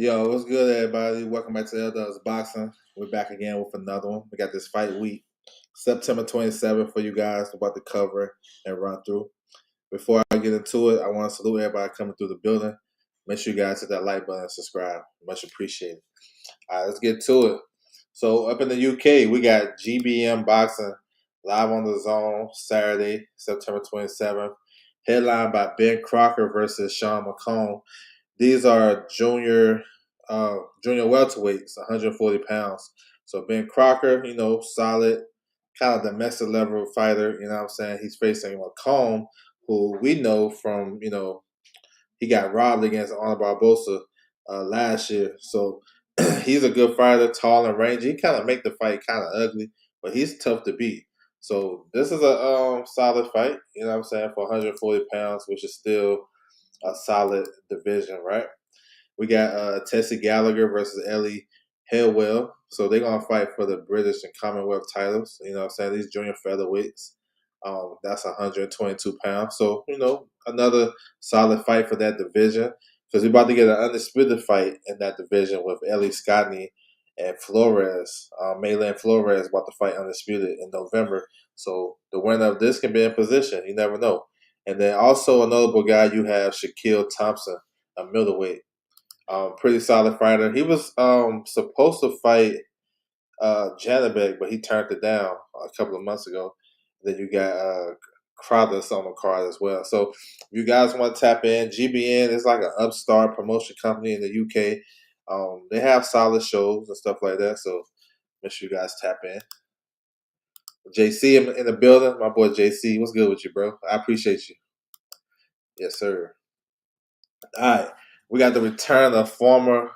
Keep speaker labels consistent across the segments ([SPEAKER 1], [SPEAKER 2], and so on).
[SPEAKER 1] Yo, what's good, everybody? Welcome back to Elders Boxing. We're back again with another one. We got this fight week, September 27th, for you guys. We're about to cover and run through. Before I get into it, I want to salute everybody coming through the building. Make sure you guys hit that like button and subscribe. Much appreciated. All right, let's get to it. So, up in the UK, we got GBM Boxing live on the Zone Saturday, September 27th. Headlined by Ben Crocker versus Sean McComb. These are junior welterweights, 140 pounds. So Ben Crocker, solid, kind of domestic level fighter. You know what I'm saying? He's facing McComb, who we know from, he got robbed against Honor Barbosa last year. So he's a good fighter, tall and rangy. He kind of make the fight kind of ugly, but he's tough to beat. So this is a solid fight, you know what I'm saying, for 140 pounds, which is still a solid division, right? We got Tessie Gallagher versus Ellie Hillwell. So they're going to fight for the British and Commonwealth titles. You know what I'm saying? These junior featherweights. That's 122 pounds. So, another solid fight for that division. Because we're about to get an undisputed fight in that division with Ellie Scotney and Flores. Maylin Flores about to fight undisputed in November. So the winner of this can be in position. You never know. And then also a notable guy, you have Shaquille Thompson, a middleweight. Pretty solid fighter. He was supposed to fight Janabek, but he turned it down a couple of months ago. Then you got Kratos on the card as well. So if you guys want to tap in, GBN is like an upstart promotion company in the UK. They have solid shows and stuff like that. So make sure you guys tap in. JC in the building, my boy JC. What's good with you, bro? I appreciate you. Yes, sir. All right. We got the return of former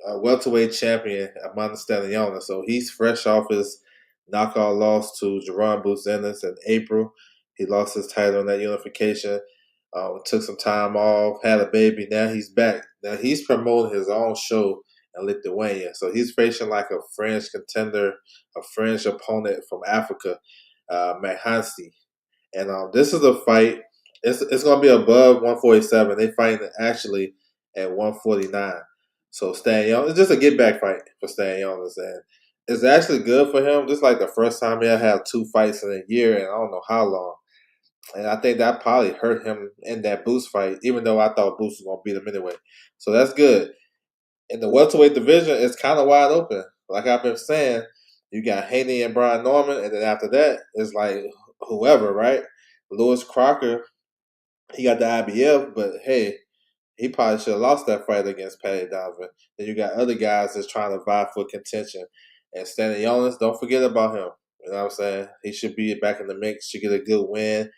[SPEAKER 1] welterweight champion, Amanda Staniona. So he's fresh off his knockout loss to Jerron Boots Ennis in April. He lost his title in that unification. Took some time off, had a baby. Now he's back. Now he's promoting his own show in Lithuania. So he's facing like a French contender, a French opponent from Africa, Mahansi. And this is a fight. It's going to be above 147. They fighting actually at 149. So Stan Young, it's just a get back fight for Stan Young, and it's actually good for him. Just like the first time he'll have two fights in a year, and I don't know how long. And I think that probably hurt him in that Boost fight, even though I thought Boost was going to beat him anyway. So that's good. In the welterweight division, it's kind of wide open. Like I've been saying, you got Haney and Brian Norman, and then after that, it's like whoever, right? Lewis Crocker, he got the IBF, but hey, he probably should have lost that fight against Patty Donovan. Then you got other guys that's trying to vie for contention. And Stanley Jonas, don't forget about him. You know what I'm saying? He should be back in the mix, should get a good win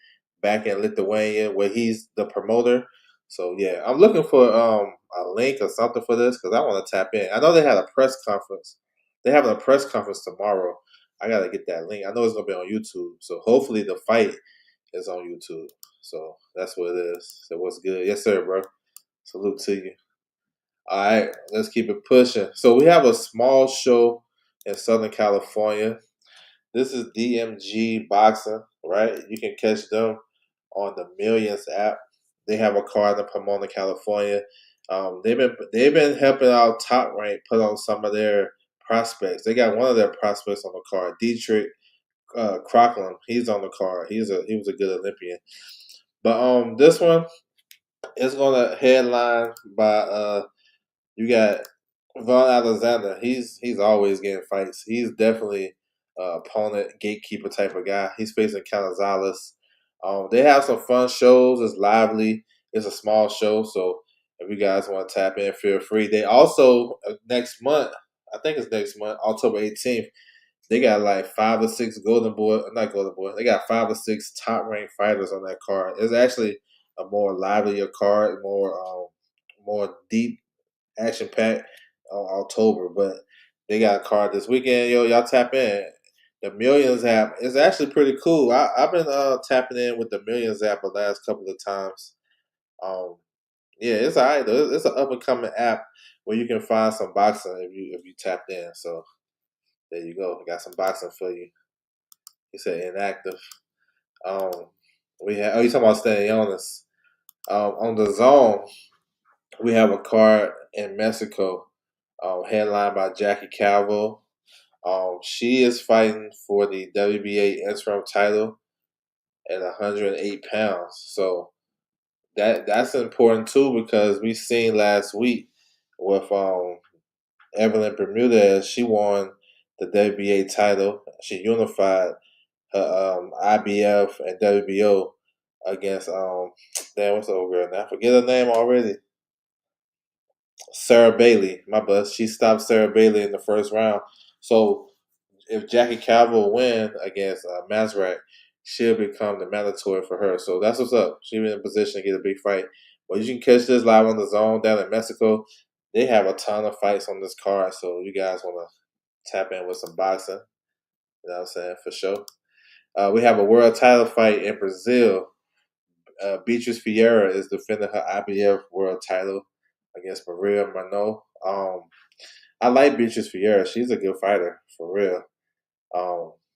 [SPEAKER 1] back in Lithuania where he's the promoter. So yeah, I'm looking for a link or something for this because I want to tap in. I know they had a press conference. They're having a press conference tomorrow. I gotta get that link. I know it's gonna be on YouTube. So hopefully the fight is on YouTube. So that's what it is. So what's good? Yes, sir, bro. Salute to you. All right, let's keep it pushing. So we have a small show in Southern California. This is DMG Boxing, right? You can catch them on the Millions app. They have a card in Pomona, California. They've been helping out Top Rank put on some of their prospects. They got one of their prospects on the card, Dietrich Crocklin. He's on the card. He was a good Olympian. But this one is gonna headline by you got Von Alexander. He's always getting fights. He's definitely opponent gatekeeper type of guy. He's facing Canizales. They have some fun shows. It's lively. It's a small show, so if you guys want to tap in, feel free. They also next month, I think it's next month, October 18th. They got like 5 or 6 Golden Boy, not Golden Boy. They got 5 or 6 top ranked fighters on that card. It's actually a more livelier card, more deep action packed on October, but they got a card this weekend. Yo, y'all tap in. The Millions app is actually pretty cool. I've been tapping in with the Millions app the last couple of times. Um, yeah, it's alright though. It's an up and coming app where you can find some boxing if you tapped in. So there you go. Got some boxing for you. He said inactive. Um, you talking about staying on this? On the zone, we have a card in Mexico, headlined by Jackie Calvo. She is fighting for the WBA interim title at 108 pounds. So that's important too because we seen last week with Evelyn Bermudez. She won the WBA title. She unified her IBF and WBO against damn, what's the old girl now? I forget her name already. Sarah Bailey, my bust. She stopped Sarah Bailey in the first round. So if Jackie Calvo win against Masrat, she'll become the mandatory for her. So that's what's up. She'll be in a position to get a big fight. But you can catch this live on the Zone down in Mexico. They have a ton of fights on this card, so you guys want to tap in with some boxing. You know what I'm saying? For sure. We have a world title fight in Brazil. Beatriz Figueira is defending her IBF world title against Maria Mano. I like Beatriz Figueira. She's a good fighter, for real.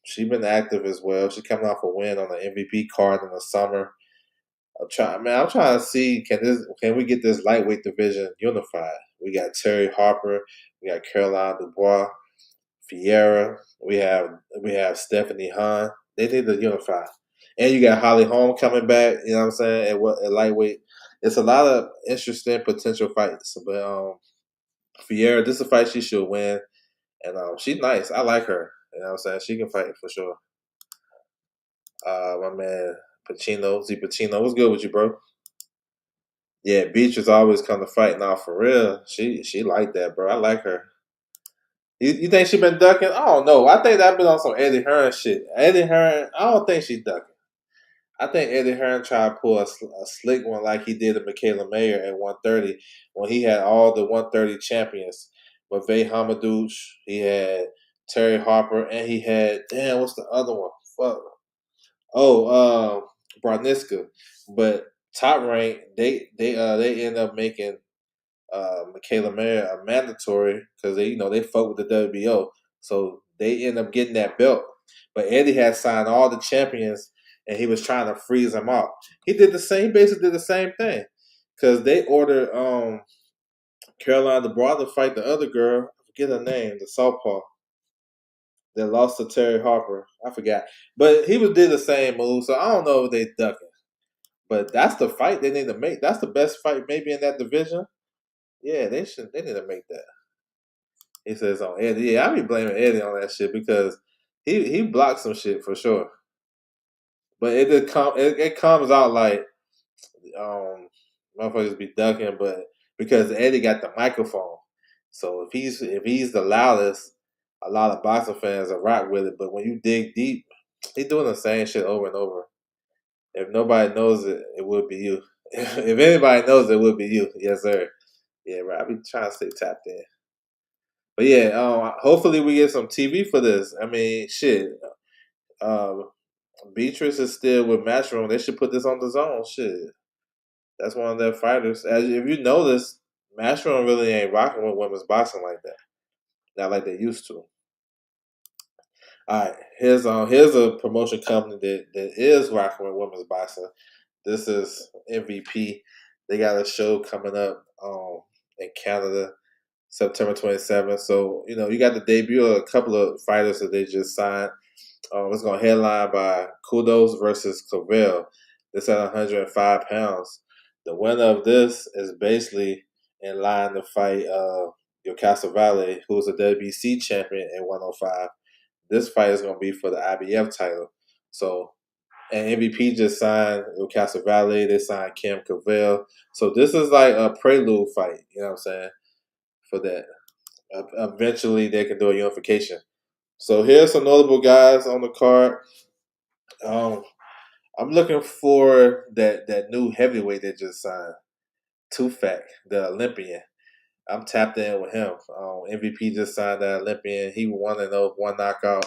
[SPEAKER 1] She's been active as well. She's coming off a win on the MVP card in the summer. I'm trying to see can we get this lightweight division unified? We got Terry Harper, we got Caroline Dubois, Figueira, we have Stephanie Hahn. They need to unify. And you got Holly Holm coming back, you know what I'm saying, at lightweight. It's a lot of interesting potential fights. But Figueira, this is a fight she should win. And she's nice. I like her. You know what I'm saying? She can fight for sure. My man Pacino, Z Pacino. What's good with you, bro? Yeah, Beatrice always come to fight now for real. She like that, bro. I like her. You think she been ducking? I don't know. I think that been on some Eddie Hearn shit. Eddie Hearn, I don't think she ducking. I think Eddie Hearn tried to pull a slick one like he did to Michaela Mayer at 130 when he had all the 130 champions. With Vay Hamadouche, he had Terry Harper, and he had, damn, what's the other one? Fuck. Broniska. But Top Rank, they end up making Michaela Mayer a mandatory because they fuck with the WBO, so they end up getting that belt. But Eddie had signed all the champions, and he was trying to freeze them out. He basically did the same thing because they ordered Caroline Dubois to fight the other girl. I forget her name, the southpaw that lost to Terry Harper. I forgot, but did the same move. So I don't know if they ducking, but that's the fight they need to make. That's the best fight maybe in that division. Yeah, they should. They need to make that. He says on Eddie. Yeah, I be blaming Eddie on that shit because he blocked some shit for sure. But it comes out like motherfuckers be ducking, but because Eddie got the microphone, so if he's the loudest, a lot of boxing fans will rock with it. But when you dig deep, he's doing the same shit over and over. If nobody knows it, it would be you. If anybody knows it, would be you. Yes, sir. Yeah, right. I be trying to stay tapped in. But yeah, hopefully we get some TV for this. I mean, shit. Beatrice is still with Matchroom. They should put this on the Zone. Shit, that's one of their fighters. As if you notice, Matchroom really ain't rocking with women's boxing like that. Not like they used to. All right, here's a promotion company that is rocking with women's boxing. This is MVP. They got a show coming up in Canada, September 27th. So you got the debut of a couple of fighters that they just signed. It's going to headline by Kudos versus Clavell. This at 105 pounds. The winner of this is basically in line to fight Yokasa Vale, who's a WBC champion at 105. This fight is going to be for the IBF title. So, and MVP just signed Yokasa Vale. They signed Kim Clavell. So this is like a prelude fight. You know what I'm saying? For that. Eventually, they can do a unification. So here's some notable guys on the card. I'm looking for that new heavyweight that just signed, Tufak, the Olympian. I'm tapped in with him. MVP just signed that Olympian. He won and one knockout.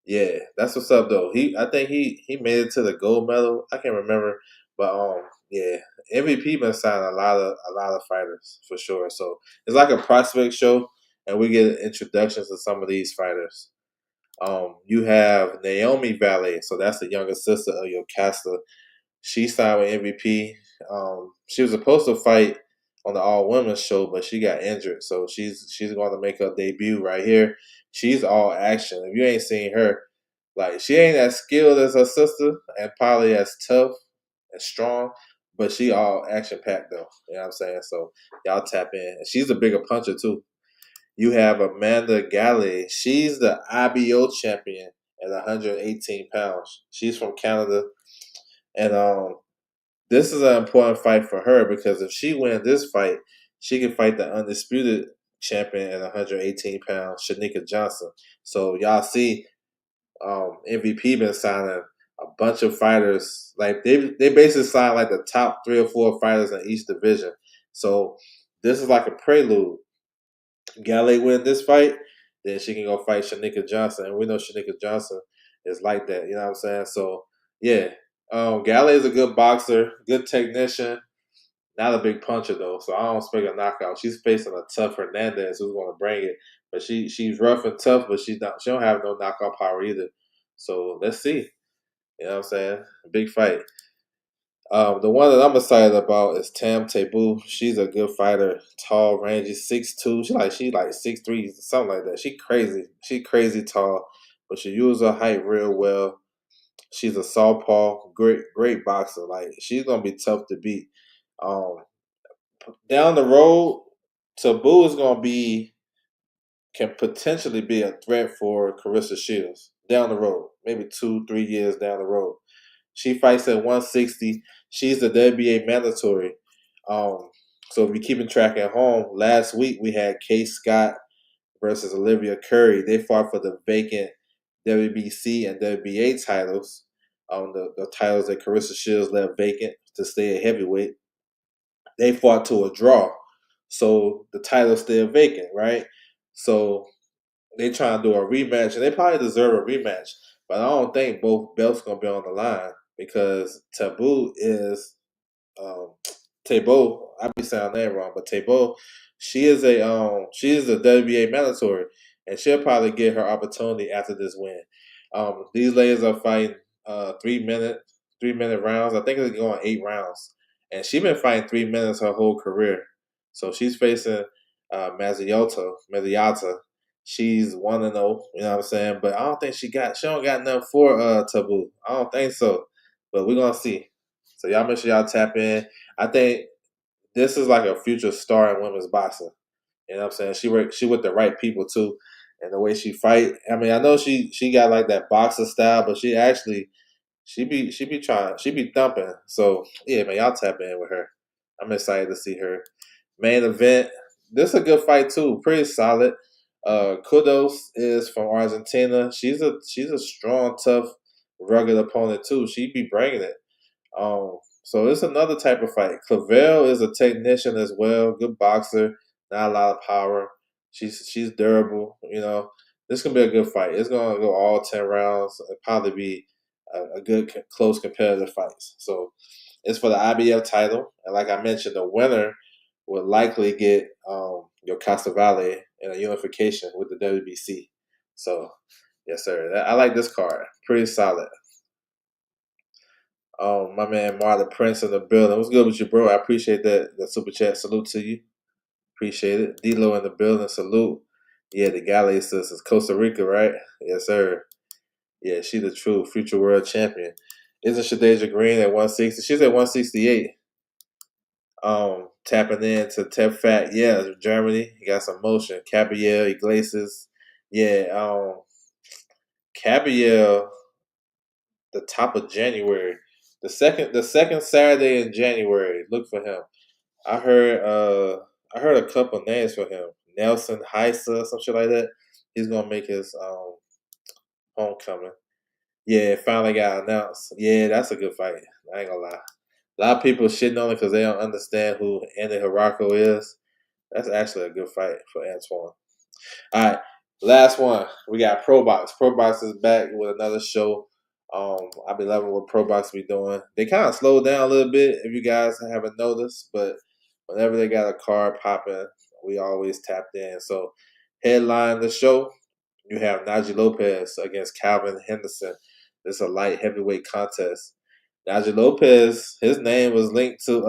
[SPEAKER 1] Yeah, that's what's up though. I think he made it to the gold medal. I can't remember, but yeah, MVP been signing a lot of fighters for sure. So it's like a prospect show, and we get introductions to some of these fighters. You have Naomi Valley, so that's the younger sister of Yokasta. She signed with MVP. She was supposed to fight on the all women's show, but she got injured, so she's going to make her debut right here. She's all action. If you ain't seen her, like she ain't as skilled as her sister and probably as tough and strong, but she all action packed though. You know what I'm saying? So y'all tap in. And she's a bigger puncher too. You have Amanda Galley. She's the IBO champion at 118 pounds. She's from Canada, and this is an important fight for her because if she wins this fight, she can fight the undisputed champion at 118 pounds, Shanika Johnson. So y'all see, MVP been signing a bunch of fighters. Like they basically signed like the top 3 or 4 fighters in each division. So this is like a prelude. Galley win this fight, then she can go fight Shanika Johnson, and we know Shanika Johnson is like that. You know what I'm saying? So yeah, Galley is a good boxer, good technician. Not a big puncher though, so I don't expect a knockout. She's facing a tough Hernandez who's going to bring it, but she's rough and tough, but she don't have no knockout power either. So let's see. You know what I'm saying? Big fight. The one that I'm excited about is Tam Taboo. She's a good fighter, tall, rangy, 6'2". She like 6'3", something like that. She crazy. She crazy tall, but she uses her height real well. She's a southpaw, great boxer. Like she's gonna be tough to beat. Um, Down the road, Taboo is gonna be can potentially be a threat for Carissa Shields down the road, maybe 2-3 years down the road. She fights at 160. She's the WBA mandatory. So if you're keeping track at home, last week we had Kay Scott versus Olivia Curry. They fought for the vacant WBC and WBA titles. The titles that Carissa Shields left vacant to stay at heavyweight. They fought to a draw. So the title's still vacant, right? So they trying to do a rematch, and they probably deserve a rematch. But I don't think both belts gonna be on the line because Taboo is um, Tabo. I be saying that wrong, but Tabo, she is a WBA mandatory, and she'll probably get her opportunity after this win. These ladies are fighting 3 minute rounds. I think they're going 8 rounds, and she's been fighting 3 minutes her whole career. So she's facing Maziata. She's 1-0. You know what I'm saying? But I don't think she don't got enough for Taboo. I don't think so. But we're gonna see. So y'all make sure y'all tap in. I think this is like a future star in women's boxing. You know what I'm saying? She with the right people too. And the way she fight. I mean, I know she got like that boxer style, but she be thumping. So yeah, man, y'all tap in with her. I'm excited to see her. Main event. This is a good fight too. Pretty solid. Kudos is from Argentina. She's a strong, tough, rugged opponent too. She be bringing it. So it's another type of fight. Clavel is a technician as well, good boxer, not a lot of power. She's durable. You know, this gonna be a good fight. It's gonna go all 10 rounds. It'll probably be a good, close, competitive fight. So it's for the IBF title, and like I mentioned, the winner would likely get your Castavale in a unification with the WBC. So yes, sir. I like this card. Pretty solid. My man Marlon Prince in the building. What's good with you, bro? I appreciate that super chat. Salute to you. Appreciate it. D-Lo in the building. Salute. Yeah, the Galley sisters. Costa Rica, right? Yes, sir. Yeah, she the true future world champion. Isn't Shadeja Green at 160? She's at 168. Tapping in to Tef Fat. Yeah, Germany. He got some motion. Cabriel, Iglesias. Yeah, Cabriel, the top of January. The second Saturday in January. Look for him. I heard a couple names for him. Nelson Heisa, some shit like that. He's gonna make his homecoming. Yeah, it finally got announced. Yeah, that's a good fight. I ain't gonna lie. A lot of people shitting on it because they don't understand who Andy Hirako is. That's actually a good fight for Antoine. All right, last one. We got Pro Box. Pro Box is back with another show. I've been loving what Pro Box be doing. They kind of slowed down a little bit, if you guys haven't noticed, but whenever they got a card popping, we always tapped in. So, headline the show, you have Najee Lopez against Calvin Henderson. This is a light heavyweight contest. Najee Lopez, his name was linked to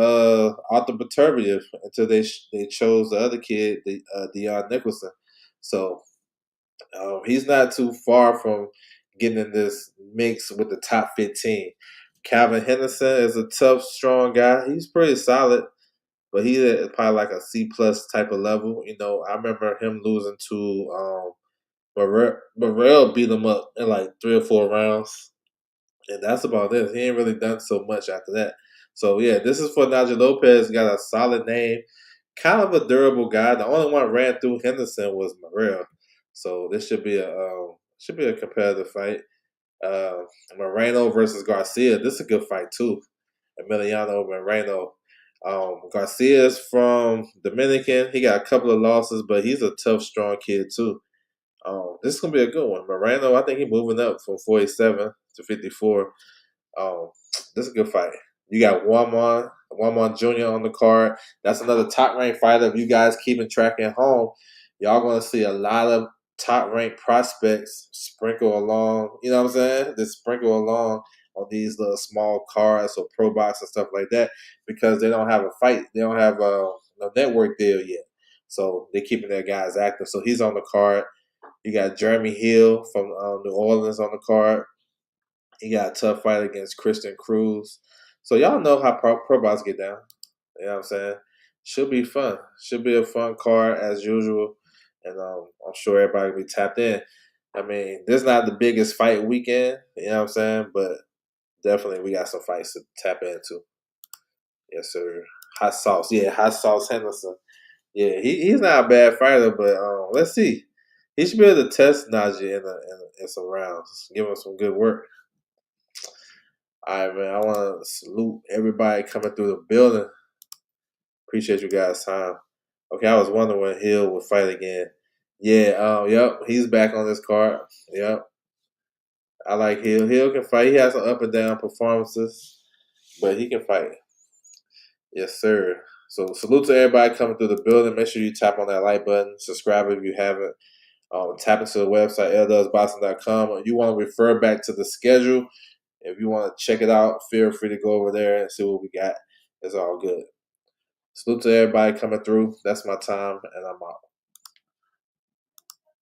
[SPEAKER 1] Arthur Beterbiev until they chose the other kid, the Deion Nicholson. So he's not too far from getting in this mix with the top 15. Calvin Henderson is a tough, strong guy. He's pretty solid, but he's probably like a C plus type of level. I remember him losing to Burrell beat him up in like 3 or 4 rounds. And that's about it. He ain't really done so much after that. So yeah, this is for Najee Lopez. Got a solid name, kind of a durable guy. The only one ran through Henderson was Morrell. So this should be a competitive fight. Uh, Moreno versus Garcia. This is a good fight too. Emiliano Moreno. Garcia's from Dominican. He got a couple of losses, but he's a tough, strong kid too. This is gonna be a good one. Moreno, I think he's moving up from 47 to 54. This is a good fight. You got Juan Jr. on the card. That's another top ranked fighter. If you guys keeping track at home, y'all gonna see a lot of top ranked prospects sprinkle along. You know what I'm saying? Just sprinkle along on these little small cards or pro box and stuff like that because they don't have a fight. They don't have a network deal yet. So they're keeping their guys active. So he's on the card. You got Jeremy Hill from New Orleans on the card. He got a tough fight against Christian Cruz. So y'all know how pro bots get down. You know what I'm saying? Should be fun. Should be a fun card as usual. And I'm sure everybody will be tapped in. I mean, this is not the biggest fight weekend. You know what I'm saying? But definitely we got some fights to tap into. Yes, sir. Hot Sauce. Yeah, Hot Sauce Henderson. Yeah, he's not a bad fighter, but let's see. He should be able to test Najee in some rounds. Give him some good work. All right, man. I want to salute everybody coming through the building. Appreciate you guys' time. Okay, I was wondering when Hill would fight again. Yeah, yep, he's back on this card. Yep. I like Hill. Hill can fight. He has some up and down performances, but he can fight. Yes, sir. So salute to everybody coming through the building. Make sure you tap on that like button. Subscribe if you haven't. Tap into the website, ldusboxing.com. You want to refer back to the schedule. If you want to check it out, feel free to go over there and see what we got. It's all good. Salute to everybody coming through. That's my time, and I'm out.